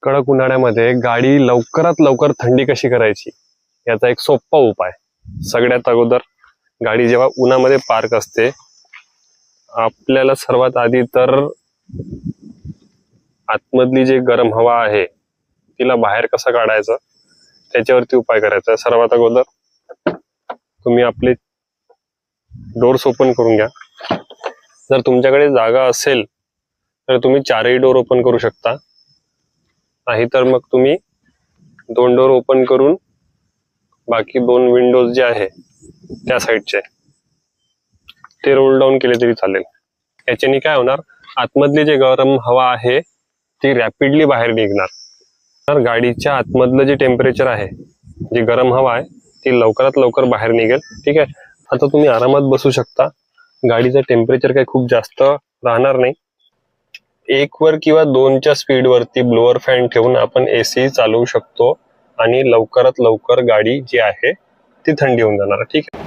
कडक उन्हाळ्यामध्ये गाडी लवकरात लवकर थंडी कशी करायची याचा एक सोपा उपाय। सगळ्यात अगोदर गाडी जेव्हा उन्हामध्ये पार्क असते, आपल्याला सर्वात आधी तर आतमधली जी गरम हवा आहे तिला बाहेर कसं काढायचं त्याच्यावरती उपाय करायचा। सर्वात अगोदर तुम्ही आपले डोर्स ओपन करून घ्या। जर तुमच्याकडे जागा असेल तर तुम्ही चारही डोर ओपन करू शकता, नाही तर मग तुम्ही 2 डोर ओपन करून बाकी 2 विंडोज जे आहे त्या साईडचे ते रोल डाऊन केले तरी चालेल। याच्याने काय होणार, आतमधली जी गरम हवा आहे ती रॅपिडली बाहेर निघणार। तर गाडीच्या आतमधलं जे टेम्परेचर आहे, जी गरम हवा आहे ती लवकरात लवकर बाहेर निघेल। ठीक आहे, आता तुम्ही आरामात बसू शकता। गाडीचं टेम्परेचर काही खूप जास्त राहणार नाही। 1 वर किंवा 2च्या स्पीड वरती ब्लोअर फॅन ठेवून आपण एसी चालवू शकतो आणि लवकरात लवकर गाडी जी आहे ती थंडी होऊन जाणार। ठीक आहे।